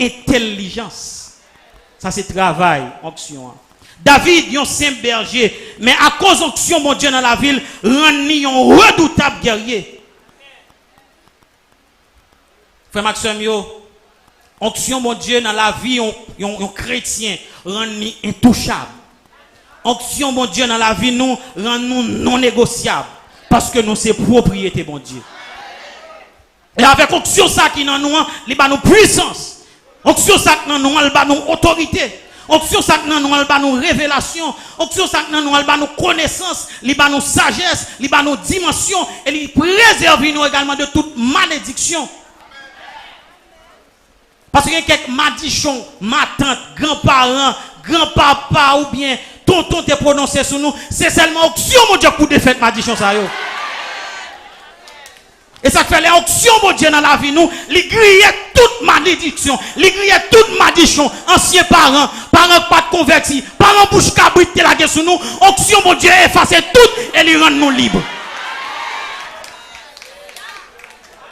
intelligence. Ça c'est travail, onction. David, yon simple berger, mais à cause onction, mon Dieu, dans la ville, rend un redoutable guerrier. Frère Maxime, onction, mon Dieu, dans la vie, yon chrétien, rend intouchable. Onction, mon Dieu, dans la vie, nous, rend nous non négociables. Parce que nous, c'est propriété, mon Dieu. Et avec onction, ça qui dans nous, il va nous puissance. Onction, ça qui dans nous, il va nous autorité. Onction, ça qui dans nous, il va nous révélation. Onction, ça qui dans nous, il va nous connaissance. Il va nous sagesse. Il va nous dimension. Et il préserve nous également de toute malédiction. Parce qu'il y a quelques madichons, ma tante, grands-parents, grand-papa ou bien tonton te prononcé sur nous. C'est seulement onction, mon Dieu, pour défaire madichon ça yo. Et ça fait les options, mon Dieu, dans la vie, nous, les griller toute malédiction, les griller toute malédiction, anciens parents, parents pas de convertis, parents bouche cabrit, la guerre sur nous, option, mon Dieu, effacer tout et les rendre nous libres.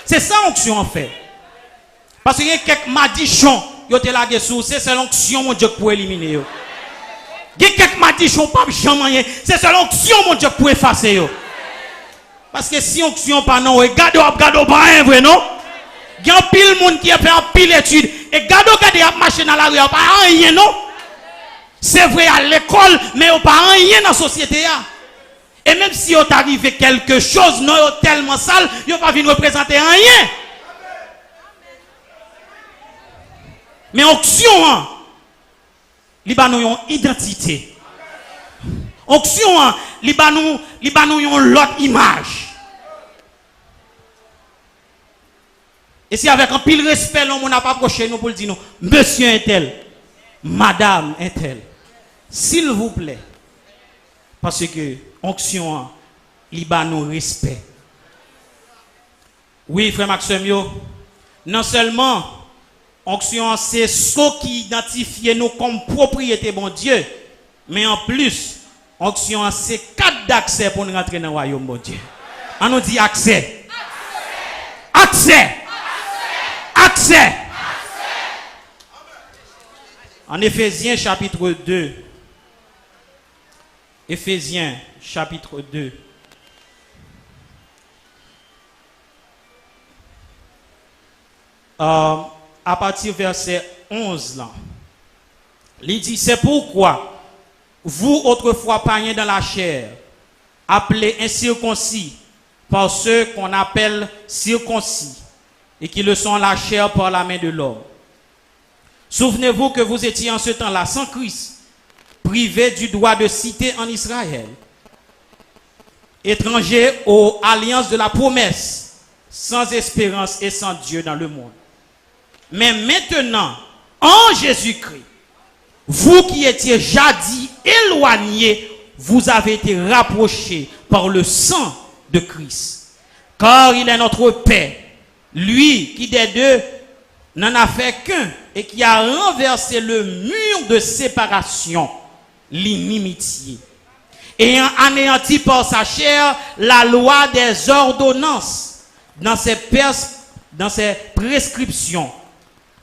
C'est ça, onction, en fait. Parce qu'il y a quelques malédictions, yo te la guerre sur, c'est seule onction, mon Dieu, pour éliminer yo. Il y a quelques malédictions, pas jamais, c'est seule onction, mon Dieu, pour effacer yo. Parce que si on pas non, regardez pas un vrai non. Il y a pile monde qui a fait un pile étude et regardez a marché dans la rue pas rien non. C'est vrai à l'école mais pas rien dans la société. Et même si on arrivé quelque chose non tellement sale, il pas venir représenter rien. Mais onction Libanon une identité. Onction Libanon une l'autre image. Et si avec un pile respect, on n'a pas approché nous pour le dire nous, monsieur un tel, madame un tel, s'il vous plaît, parce que onction, Libanon respect. Oui, frère Maxime, non seulement onction, c'est ce qui identifie nous comme propriété, bon Dieu, mais en plus, onction, c'est cadre d'accès pour nous rentrer dans le royaume, bon Dieu. On nous dit accès. Accès. Accès. En Éphésiens chapitre 2. Éphésiens chapitre 2. À partir verset 11 là. Il dit c'est pourquoi vous autrefois païens dans la chair, appelés incirconcis par ceux qu'on appelle circoncis, et qui le sont la chair par la main de l'homme. Souvenez-vous que vous étiez en ce temps-là sans Christ, privés du droit de cité en Israël, étrangers aux alliances de la promesse, sans espérance et sans Dieu dans le monde. Mais maintenant, en Jésus-Christ, vous qui étiez jadis éloignés, vous avez été rapprochés par le sang de Christ. Car il est notre paix. Lui qui des deux n'en a fait qu'un et qui a renversé le mur de séparation, l'inimitié, ayant anéanti par sa chair la loi des ordonnances dans ses prescriptions.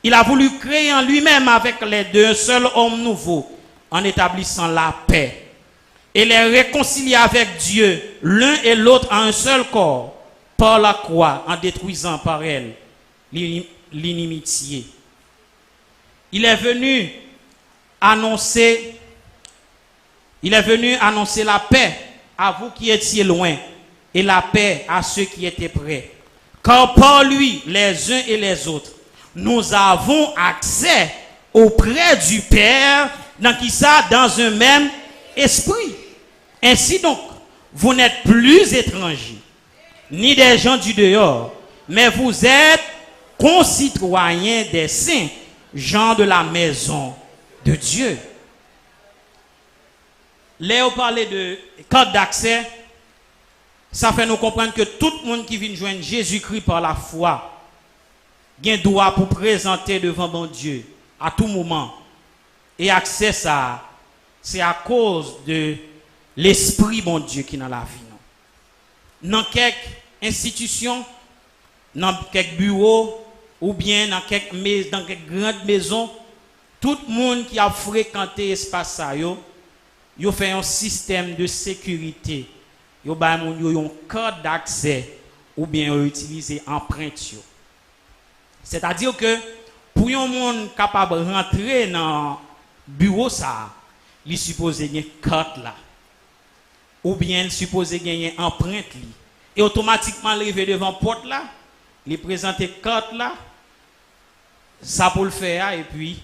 Il a voulu créer en lui-même avec les deux un seul homme nouveau en établissant la paix et les réconcilier avec Dieu l'un et l'autre en un seul corps par la croix, en détruisant par elle l'inimitié. Il est venu annoncer la paix à vous qui étiez loin et la paix à ceux qui étaient près. Car par lui, les uns et les autres, nous avons accès auprès du Père dans un même esprit. Ainsi donc, vous n'êtes plus étrangers, ni des gens du dehors, mais vous êtes concitoyens des saints, gens de la maison de Dieu. Léo parlait de code d'accès. Ça fait nous comprendre que tout le monde qui vient joindre Jésus-Christ par la foi a un droit pour présenter devant bon Dieu à tout moment. Et accès ça, c'est à cause de l'esprit bon Dieu qui est dans la vie. Dans quelques institutions, dans quelques bureaux, ou bien dans quelques grandes maisons, tout le monde qui a fréquenté l'espace ça, yo fait un système de sécurité. Yo ba moun yo un code d'accès ou bien yo utiliser empreinte. C'est-à-dire que pour un monde capable de rentrer dans le bureau ça, il supposé gagner carte là. Ou bien il supposé gagner empreinte li. Et automatiquement arriver devant porte là, il présenter carte là, ça pour le faire et puis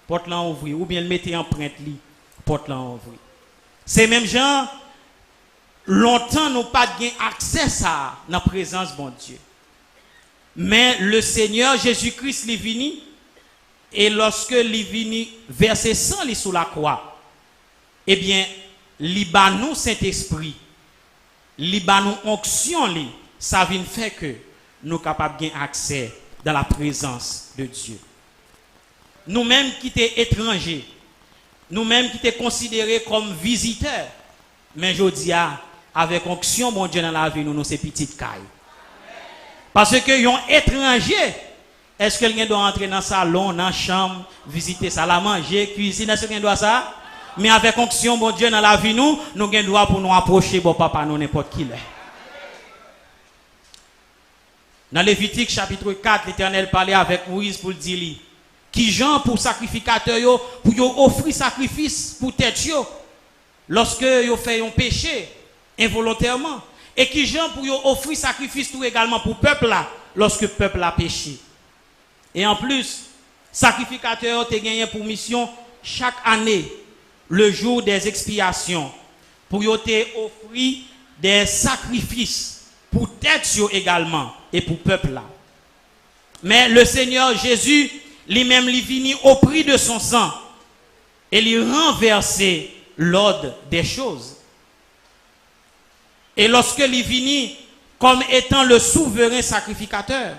porte là ouvrir ou bien le mettre empreinte li, porte là ouvrir. C'est même gens longtemps nous pas gain accès ça dans la présence bon Dieu. Mais le Seigneur Jésus-Christ est venu et lorsque il est venu verser sang sur la croix, eh bien, nous Saint-Esprit, nous onction, ça vient faire que nous sommes capables d'avoir accès dans la présence de Dieu. Nous-mêmes qui sommes étrangers, nous-mêmes qui sommes considérés comme visiteurs, mais je dis, avec onction, mon Dieu, dans la vie, nous sommes petites cailles. Parce que un étranger, est-ce que quelqu'un doit entrer dans le salon, dans la chambre, visiter ça, la manger, cuisiner, est-ce que quelqu'un doit ça? Mais avec onction, mon Dieu, dans la vie, nous avons le droit pour nous approcher, bon papa, nous n'importe qui l'est. Dans Lévitique chapitre 4, l'Éternel parlait avec Moïse pour dire qui Jean pour sacrificateur, pour offrir sacrifice pour tête, lorsque yo fait un péché involontairement. Et qui Jean pour offrir sacrifice tout également pour peuple là, lorsque le peuple a péché. Et en plus, sacrificateur te gagné pour mission chaque année, le jour des expiations, pour te offrir des sacrifices pour tête également et pour peuple là. Mais le Seigneur Jésus, lui-même, il venu au prix de son sang et il renversait l'ordre des choses. Et lorsque il venu comme étant le souverain sacrificateur,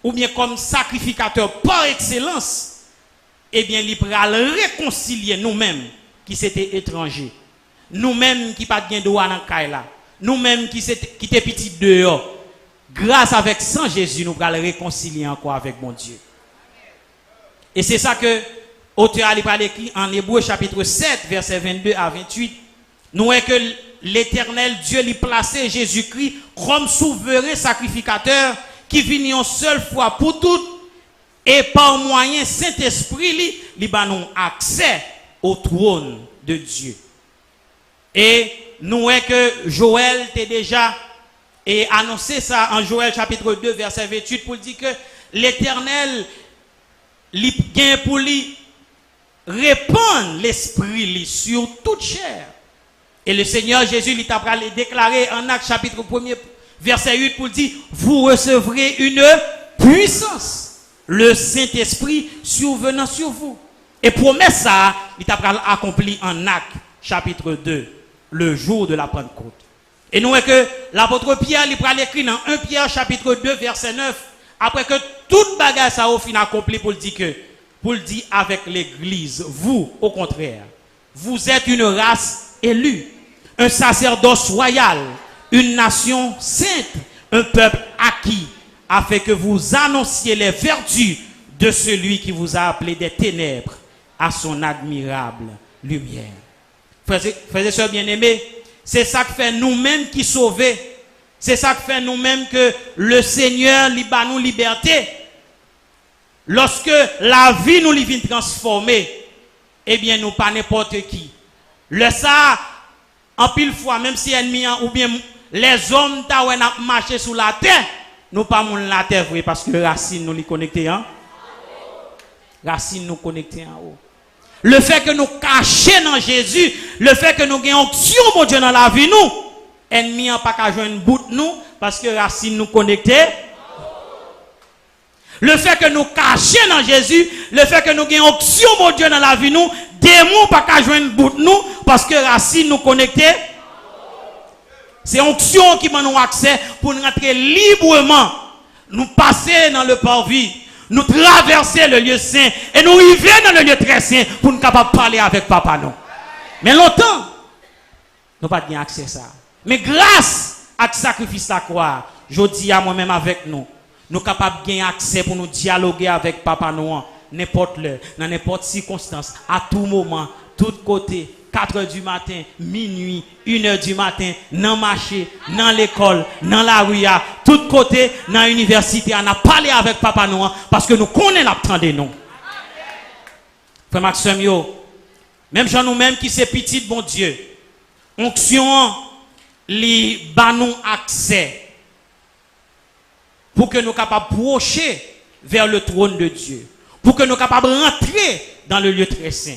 ou bien comme sacrificateur par excellence, eh bien, il pourra réconcilier nous-mêmes qui s'étaient étrangers, nous-mêmes qui pas de droit dans Kaila, nous-mêmes qui étaient petits dehors. Grâce avec sang Jésus, nous pourrons le réconcilier encore avec mon Dieu. Et c'est ça que l'auteur a écrit en Hébreu chapitre 7, versets 22 à 28. Nous voyons que l'Éternel Dieu lui placé Jésus-Christ comme souverain sacrificateur qui vient une seule fois pour toutes et par moyen Saint-Esprit lui donne accès au trône de Dieu. Et nous voyons que Joël t'a déjà annoncé ça en Joël chapitre 2 verset 28 pour dire que l'Éternel lui gagne pour lui répandre l'esprit sur toute chair. Et le Seigneur Jésus lui t'a déclaré en Actes chapitre 1er verset 8 pour dire vous recevrez une puissance, le Saint-Esprit survenant sur vous. Et promesse ça, il t'a accompli en Actes chapitre 2, le jour de la Pentecôte. Et nous voyons que l'apôtre Pierre lui a écrit dans 1 Pierre chapitre 2 verset 9 après que toute bagarre ça au fin accompli pour dire que pour le dire avec l'église, vous au contraire, vous êtes une race élue, un sacerdoce royal, une nation sainte, un peuple acquis, afin que vous annonciez les vertus de celui qui vous a appelé des ténèbres à son admirable lumière. Frères et sœurs bien-aimés, c'est ça que fait nous-mêmes qui sauvons. C'est ça que fait nous-mêmes que le Seigneur libère nous liberté. Lorsque la vie nous vient transformer, eh bien nous pas n'importe qui. Le ça, en pile fois, même si ennemi ou bien les hommes ta marché sur la terre, nous pas mon la terre vrai parce que racine nous les connecter en racine nous connecter en haut. Le fait que nous cachions dans Jésus, le fait que nous gagnons onction mon Dieu dans la vie nous, ennemi en pas qu'à joindre bout nous parce que racine nous connecter. Le fait que nous cachions dans Jésus, le fait que nous gagnons onction mon Dieu dans la vie nous, démon pas qu'à joindre bout nous parce que racine nous connecter. C'est onction qui m'a nous accès pour nous rentrer librement, nous passer dans le parvis, nous traverser le lieu saint et nous arriver dans le lieu très saint pour nous capables de parler avec papa nous. Mais longtemps, nous pas accès à ça. Mais grâce à ce sacrifice à croix, je dis à moi-même avec nous, nous capables de gagner accès pour nous dialoguer avec Papa Noir, n'importe l'heure, dans n'importe circonstance, à tout moment, tout côté, 4 heures du matin, minuit, 1 heure du matin, dans le marché, dans l'école, dans la rue, à tout côté, dans l'université, on a parlé avec Papa Noir parce que nous connaissons l'abtend des noms. Frère Maxime, même gens nous-mêmes qui c'est petit, bon Dieu, onction, li ba nous accès pour que nous capables de procher vers le trône de Dieu, pour que nous capables de rentrer dans le lieu très saint.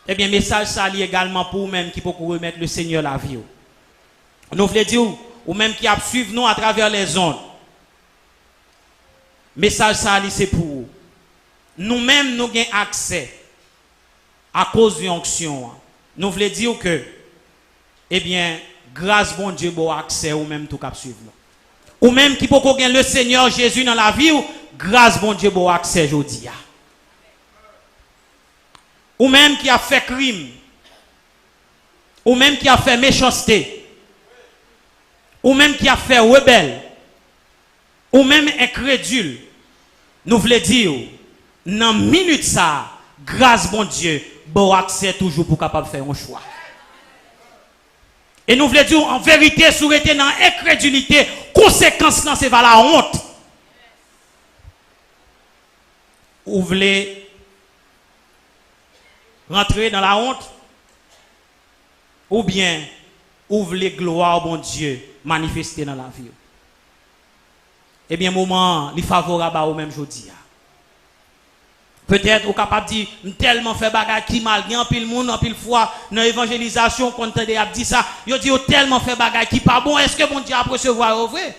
Eh bien, message ça li également pour vous-même qui peut remettre le Seigneur la vie. Nous voulons dire, ou même qui a suivi nous à travers les ondes. Message ça li c'est pour vous. Nous-mêmes nous avons accès à cause de l'onction. Nous voulons dire que, eh bien, grâce bon Dieu, bon accès ou même tout cap suivre. Ou même qui peut gagner le Seigneur Jésus dans la vie, grâce bon Dieu, bon accès aujourd'hui. Ou même qui a fait crime. Ou même qui a fait méchanceté. Ou même qui a fait rebelle. Ou même incrédule. Nous voulons dire, dans minute ça, grâce bon Dieu, bon accès toujours pour capable faire un choix. Et nous voulons dire, en vérité, si vous êtes dans l'incrédulité, conséquence, c'est vers la honte. Vous voulez rentrer dans la honte? Ou bien, vous voulez gloire, bon Dieu, manifester dans la vie? Eh bien, moment, il est favorable à vous-même, je dis. Peut-être, vous capable de dire, tellement fait bagage qui mal, il y a un pile monde, un pile fois, dans l'évangélisation, quand on a dit ça, il dit, tellement fait bagage qui pas bon, est-ce que bon Dieu a recevoir au vrai?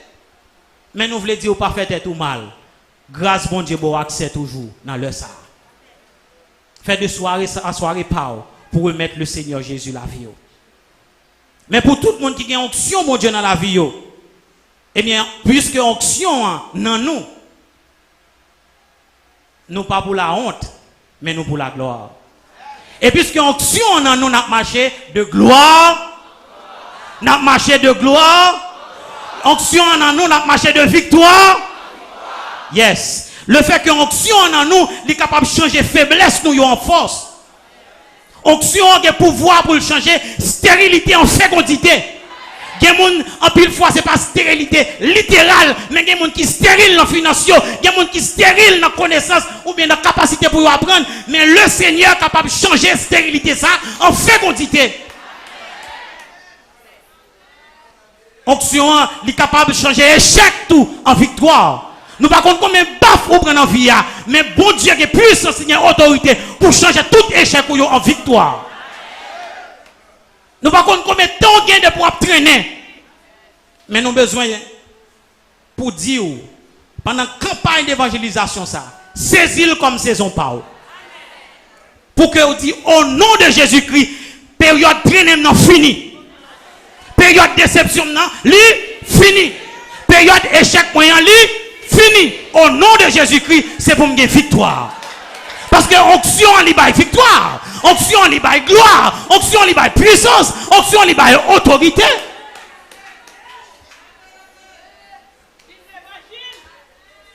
Mais nous voulons dire, pas fait tout mal. Grâce bon Dieu, bon accès toujours dans le ça. Fait de soirée à soirée pas pour remettre le Seigneur Jésus la vie. Mais pour tout le monde qui a une onction, mon Dieu, dans la vie, eh bien, puisque onction dans nous, nous pas pour la honte, mais nous pour la gloire. Et puisque onction en nous, n'a marché de gloire, n'a marché de gloire, onction en nous, n'a marché de victoire. Yes. Le fait que onction en nous, est capable de changer faiblesse nous en force. Onction a le pouvoir pour le changer stérilité en fécondité. Il y a des gens, en pile fois, ce n'est pas stérilité littérale, mais il y a des gens qui sont stériles dans le financier, il y a des gens qui sont stériles dans la connaissance ou bien dans la capacité pour apprendre, mais le Seigneur est capable de changer stérilité ça en fécondité. Onction est capable de changer échec tout en victoire. Nous ne savons pas combien de baffes vous prenez en vie, mais bon Dieu qui est puissant, Seigneur, autorité pour changer tout échec en victoire. Nous ne savons pas combien de temps gain de pour traîner. Mais nous avons besoin pour dire, pendant la campagne d'évangélisation, ça, saisis-le comme saison pas. Pour que vous dites, au nom de Jésus-Christ, période traîner non fini. Période déception non, li fini. Période échec moyen li fini. Au nom de Jésus-Christ, c'est pour me gagner victoire. Parce que onction li bail victoire, onction li bail gloire, onction li bail puissance, onction li bail autorité.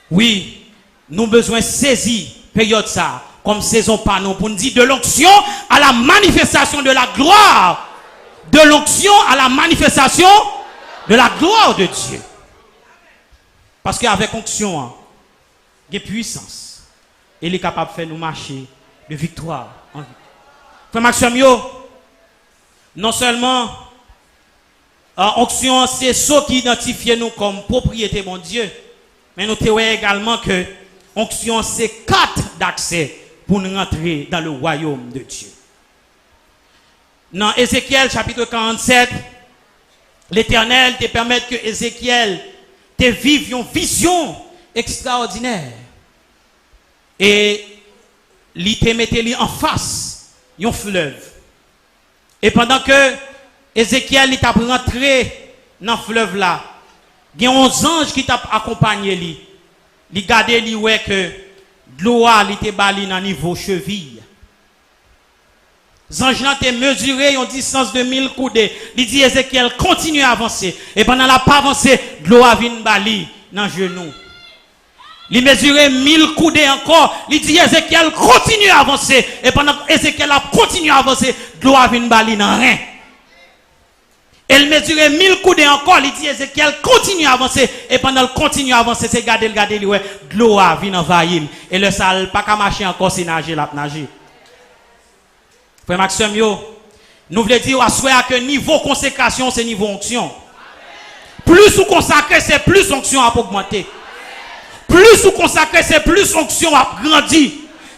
Oui, nous avons besoin de saisir période ça comme saison par nous pour nous dire de l'onction à la manifestation de la gloire. De l'onction à la manifestation de la gloire de Dieu. Parce qu'avec onction, il y a puissance. Et il est capable de faire nous marcher de victoire en victoire. Frère Maxime, non seulement onction, c'est ce qui identifie nous comme propriété mon Dieu, mais nous savons également que onction, c'est 4 d'accès pour nous rentrer dans le royaume de Dieu. Dans Ézéchiel chapitre 47, l'Éternel te permet que Ézéchiel te vive une vision extraordinaire. Et il te mette en face un fleuve. Et pendant que Ézéchiel t'a rentré dans le fleuve là, il y a 11 anges qui t'a accompagné lui. Il gardé lui ouais que l'eau était bali dans niveau cheville. Les anges ont mesuré une distance de 1000 coudées. Il dit Ézéchiel continue à avancer. Et pendant la pas avancer, l'eau a vient bali dans le genou. Il mesurait 1000 coudées encore. Il dit Ézéchiel continue à avancer. Et pendant que Ézéchiel a continué à avancer, l'eau a vu une baline en rien. Elle mesurait 1000 coudées encore. Il dit Ézéchiel continue à avancer. Et pendant qu'il continue à avancer, c'est garder, ouais, l'eau a vu envahir. Et le sale, pas qu'à marcher encore, c'est nager, la nager. Frère Maxime, nous voulons dire à souhait que niveau consécration, c'est niveau onction. Plus vous consacrez, c'est plus onction à augmenter. Plus vous consacrez, c'est plus onction à grandir.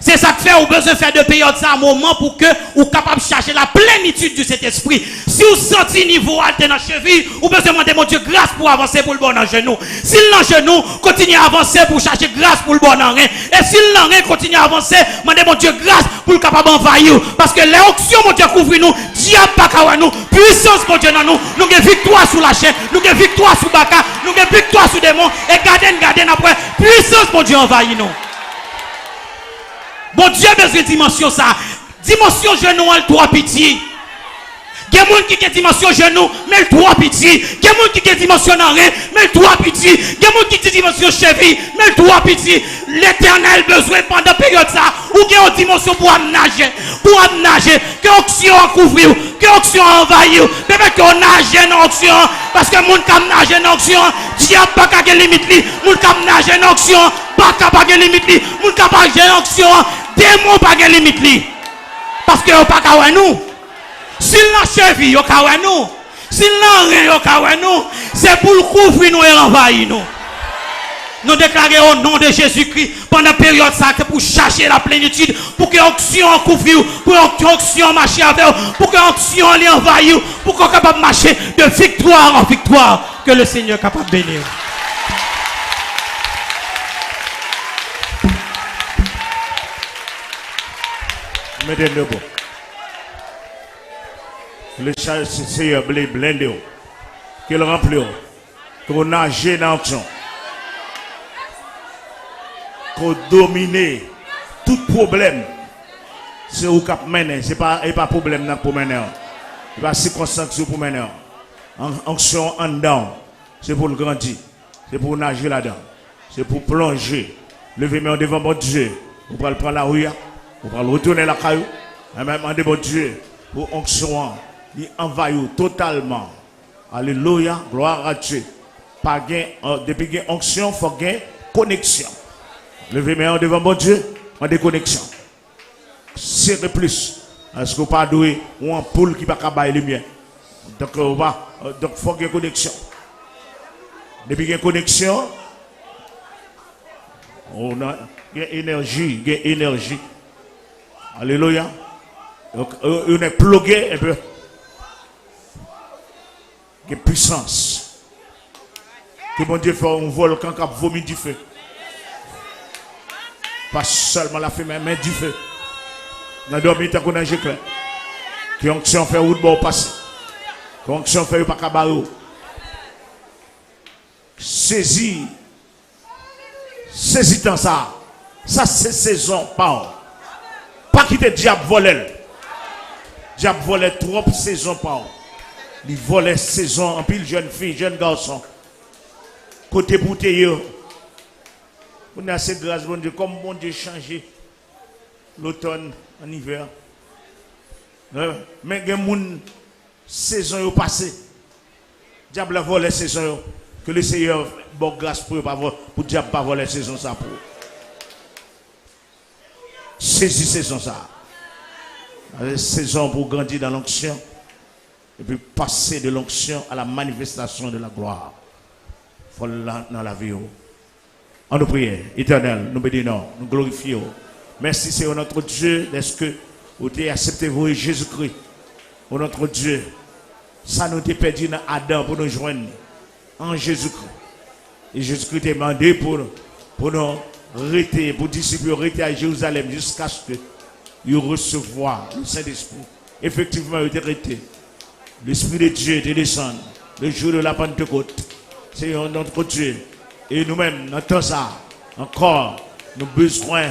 C'est ça que fait, vous besoin de faire de période ça un moment pour que vous soyez capable de chercher la plénitude de cet esprit. Si vous sentez niveau alté dans la cheville, vous besoin demander mon Dieu grâce pour avancer pour le bon en genou. Si le genou continue à avancer pour chercher grâce pour le bon en rein. Et si le rein continue à avancer, demandez mon Dieu grâce pour le capable d'envahir. Parce que les options, mon Dieu, couvre nous, diable pas nous, puissance, mon Dieu, dans nous, nous avons victoire sous la chaîne, nous avons victoire sous Baka, nous avons victoire sous démons, et gardez après, puissance, mon Dieu, envahit nous. Bon Dieu, besoin de dimension ça. Dimension genou, elle doit pitié. Il y a des gens qui ont dimension genou, mais elle doit pitié. Il y a des gens qui ont dimension oreille, mais elle doit pitié. Il y a des gens qui ont dimension cheville, mais elle doit pitié. L'éternel besoin pendant la période ça, ou qu'il y a une dimension pour nager, que l'onction a couvrir, que l'onction a envahir. Peut-être qu'on nage dans l'onction, parce que les gens qui nagent dans l'onction, diable n'a pas de limite. Les gens qui nagent dans l'onction, pas de limite. Les gens qui nagent dans l'onction, démon pas de limite. Parce que pas de nous. S'il n'a cheville, il a nous. S'il n'a rien, il a nous. C'est pour le couvrir nous et envahir nous. Nous déclarons au nom de Jésus-Christ pendant la période ça que pour chercher la plénitude, pour que l'onction couvre, pour que l'onction marche avec, pour que l'onction envahisse, pour qu'on soit capable de marcher de victoire en victoire. Que le Seigneur est capable de bénir. Mettez le bon. Le Seigneur blende, qu'il remplit, qu'on nage dans l'action, qu'on domine tout problème. C'est où cap mener, c'est pas problème pour mener, c'est pas circonstance pour mener. Action en dedans, c'est pour le grandir, c'est pour nager là-dedans, c'est pour plonger, lever main devant mon Dieu, vous pouvez prendre la rue, vous pouvez retourner la caillou, et même demander mon Dieu pour onction. Il envahit totalement. Alléluia, gloire à Dieu. Depuis qu'il y a onction, il faut qu'il y ait connexion. Levez main devant mon Dieu, on a des connexions. Serrez plus. Est-ce que vous pas doué ou un poule qui ne peut pas les lumières? Donc, il faut qu'il y ait connexion. Depuis qu'il y a connexion, on a énergie, énergie. Alléluia. Donc, on est plugué et puis. Que puissance. Que mon Dieu fait un volcan qui a vomi du feu. Pas seulement la fumée, mais du feu. Dans le dormi, tant qu'on a clair. Que l'onction fait où de bon passer. Que l'onction fait pas cabarou. Saisis dans ça. Ça, c'est saison, pas. Pas quitter diable voler. Diable voler trop saison, pas. Il volait saison en pile jeune fille, jeune garçon. Côté bouteille. On a assez de grâce, bon Dieu, comme bon Dieu changé l'automne en hiver. Mais il y a une saison passée. Diable a volé saison. Que le Seigneur bon grâce pour diable pas voler saison ça pour. Saisis saison ça. Saison pour grandir dans l'onction. Et puis passer de l'onction à la manifestation de la gloire. Faut dans la vie. En nous prions, éternel, nous bénissons, nous glorifions. Merci Seigneur notre Dieu, est-ce que vous avez accepté vous Jésus-Christ, oh notre Dieu. Ça nous a perdu dans Adam pour nous joindre en Jésus-Christ. Et Jésus-Christ est demandé pour nous rester, pour disciples rester à Jérusalem jusqu'à ce que vous recevoir le Saint-Esprit. Effectivement, vous êtes resté. L'Esprit de Dieu est descendu le jour de la Pentecôte. Seigneur notre Dieu. Et nous-mêmes, dans tout ça, encore, nous avons besoin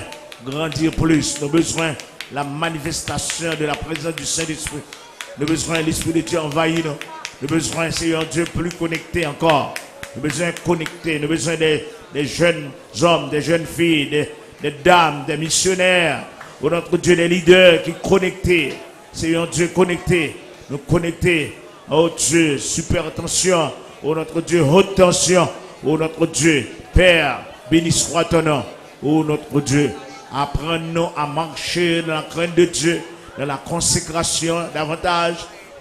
de grandir plus. Nous avons besoin de la manifestation de la présence du Saint-Esprit. Nous avons besoin de l'Esprit de Dieu envahir nous. Nous avons besoin, Seigneur Dieu, plus connecté encore. Nous avons besoin de connecter. Nous avons besoin de des jeunes hommes, des jeunes filles, des dames, des missionnaires. Oh notre Dieu, des leaders qui connectés. Seigneur Dieu, connectés. Nous connecter. Oh Dieu, super tension. Oh notre Dieu, haute tension. Oh notre Dieu, Père, béni soit ton nom. Oh notre Dieu, apprends-nous à marcher dans la crainte de Dieu, dans la consécration davantage,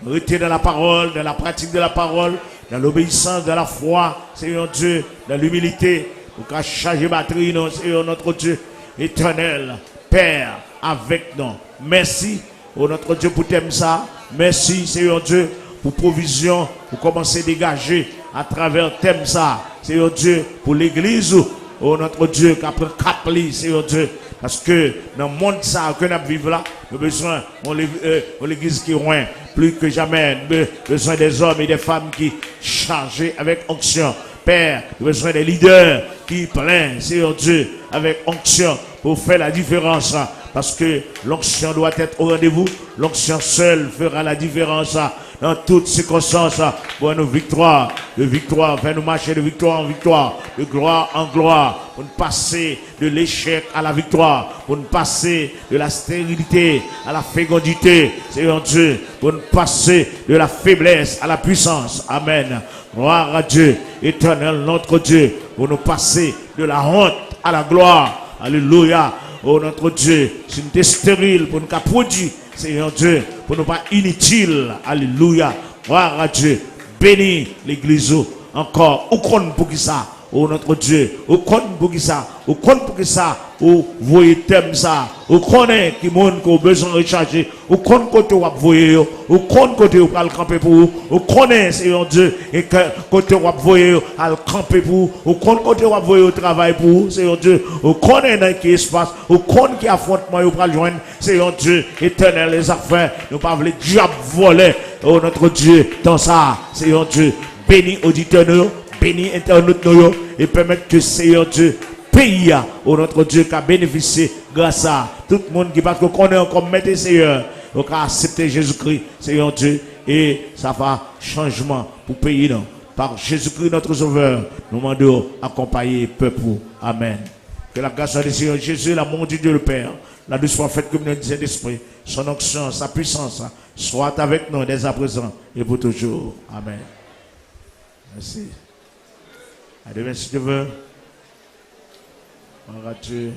rester dans la parole, dans la pratique de la parole, dans l'obéissance, dans la foi, Seigneur Dieu, dans l'humilité, pour qu'à charger batterie, non, Seigneur notre Dieu, éternel, Père, avec nous. Merci, oh notre Dieu, pour t'aimer ça. Merci, Seigneur Dieu, pour provision, pour commencer à dégager à travers thème ça, Seigneur Dieu, pour l'église, oh notre Dieu, qui a pris 4 lits, Seigneur Dieu, parce que dans le monde ça que nous vivons là, nous avons besoin de l'église qui est loin, plus que jamais, nous avons besoin des hommes et des femmes qui chargent avec onction. Père, nous avons besoin des leaders qui plein, Seigneur Dieu, avec onction pour faire la différence. Parce que l'onction doit être au rendez-vous. L'onction seule fera la différence dans toutes circonstances pour nos victoires. De victoire, faire nous marcher de victoire en victoire, de gloire en gloire, pour nous passer de l'échec à la victoire, pour nous passer de la stérilité à la fécondité, Seigneur Dieu, pour nous passer de la faiblesse à la puissance. Amen. Gloire à Dieu, éternel notre Dieu, pour nous passer de la honte à la gloire. Alléluia. Oh notre Dieu, c'est une stérile pour nous produire, Seigneur Dieu, pour nous pas inutile. Alléluia. Gloire à Dieu. Bénis l'église encore. Au compte pour qui ça? Oh notre Dieu, au compte pour qui ça? Au compte pour qui ça? Au voyez thème ça? Au connaît qui monde qui a besoin de recharger? Au compte côté où vous voyez? Au compte côté où vous allez camper pour vous? Au connaît, Seigneur Dieu, et côté où vous voyez à camper pour vous? Au compte côté où vous voyez au travail pour vous, Seigneur Dieu? Au connaît dans qui espace? Au compte qui affrontement vous allez joindre, Seigneur Dieu, éternel les affaires? Nous pas voulons diable voler. Oh notre Dieu, dans ça, Seigneur Dieu, bénis auditeurs nous. Bénis internautes nous et permettre que Seigneur Dieu pays au notre Dieu qui a bénéficié grâce à tout le monde qui parce que connaît comme maître Seigneur qui a accepté Jésus-Christ Seigneur Dieu et ça va changement pour pays non par Jésus-Christ notre sauveur nous demandons accompagner le peuple. Amen. Que la grâce du Seigneur Jésus, l'amour de Dieu le Père, la douce faite comme nous d'esprit, son onction, sa puissance soit avec nous dès à présent et pour toujours. Amen. Merci. À demain si tu veux. Gloire à Dieu.